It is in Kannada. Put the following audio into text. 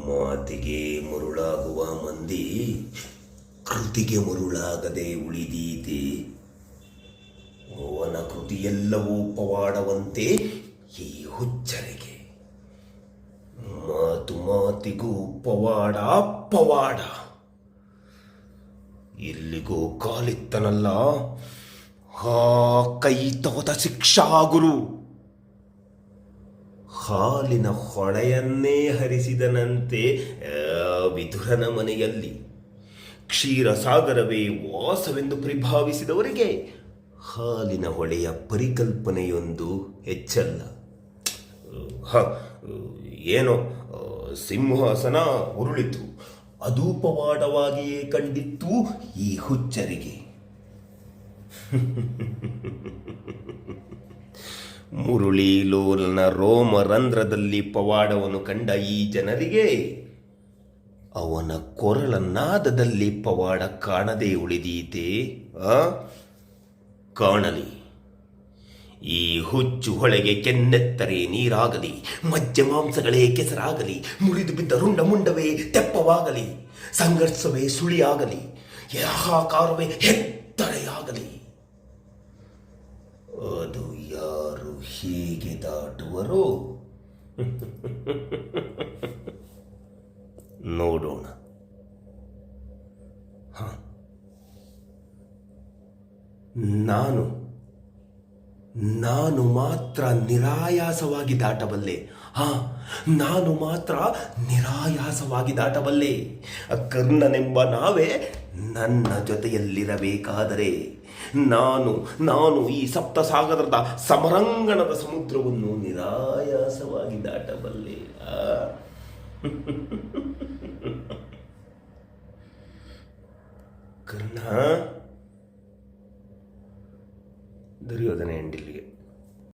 ಮಾತಿಗೆ ಮರುಳಾಗುವ ಮಂದಿ ಕೃತಿಗೆ ಮರುಳಾಗದೆ ಉಳಿದೀತೆ. ಅವನ ಕೃತಿಯೆಲ್ಲವೂ ಪವಾಡವಂತೆ ಈ ಹುಚ್ಚರಿಗೆ. ಮಾತು ಮಾತಿಗೂ ಪವಾಡ ಪವಾಡ. ಇಲ್ಲಿಗೂ ಕಾಲಿತ್ತನಲ್ಲ ಆ ಕೈ ತೋತ ಶಿಕ್ಷಾ ಗುರು. ಹಾಲಿನ ಹೊಳೆಯನ್ನೇ ಹರಿಸಿದನಂತೆ ವಿದುರನ ಮನೆಯಲ್ಲಿ. ಕ್ಷೀರಸಾಗರವೇ ವಾಸವೆಂದು ಪರಿಭಾವಿಸಿದವರಿಗೆ ಹಾಲಿನ ಹೊಳೆಯ ಪರಿಕಲ್ಪನೆಯೊಂದು ಹೆಚ್ಚಲ್ಲ. ಏನೋ ಸಿಂಹಾಸನ ಉರುಳಿತು, ಅದು ಪವಾಡವಾಗಿಯೇ ಕಂಡಿತ್ತು ಈ ಹುಚ್ಚರಿಗೆ. ಮುರುಳಿ ಲೋಲನ ರೋಮರಂಧ್ರದಲ್ಲಿ ಪವಾಡವನ್ನು ಕಂಡ ಈ ಜನರಿಗೆ ಅವನ ಕೊರಳ ನಾದದಲ್ಲಿ ಪವಾಡ ಕಾಣದೇ ಉಳಿದೀತೆ. ಕಾಣಲಿ. ಈ ಹುಚ್ಚು ಹೊಳೆಗೆ ಕೆನ್ನೆತ್ತರೆ ನೀರಾಗಲಿ, ಮಜ್ಜೆ ಮಾಂಸಗಳೇ ಕೆಸರಾಗಲಿ, ಮುರಿದು ಬಿದ್ದ ರುಂಡ ಮುಂಡವೇ ತೆಪ್ಪವಾಗಲಿ, ಸಂಘರ್ಷವೇ ಸುಳಿಯಾಗಲಿ, ಹಾಹಾಕಾರವೇ ಹೆತ್ತರೆಯಾಗಲಿ. ಅದು ಯಾರು ಹೀಗೆ ದಾಟುವರೋ ನೋಡೋಣ. ನಾನು ಮಾತ್ರ ನಿರಾಯಾಸವಾಗಿ ದಾಟಬಲ್ಲೆ. ನಾನು ಮಾತ್ರ ನಿರಾಯಾಸವಾಗಿ ದಾಟಬಲ್ಲೆ. ಕರ್ಣನೆಂಬ ನಾವೇ ನನ್ನ ಜೊತೆಯಲ್ಲಿರಬೇಕಾದರೆ ನಾನು ಈ ಸಪ್ತಸಾಗರದ ಸಮರಂಗಣದ ಸಮುದ್ರವನ್ನು ನಿರಾಯಾಸವಾಗಿ ದಾಟಬಲ್ಲೆ. ಕರ್ಣ ದುರ್ಯೋಧನ ಎಂಡಿಲ್ಲಿಗೆ.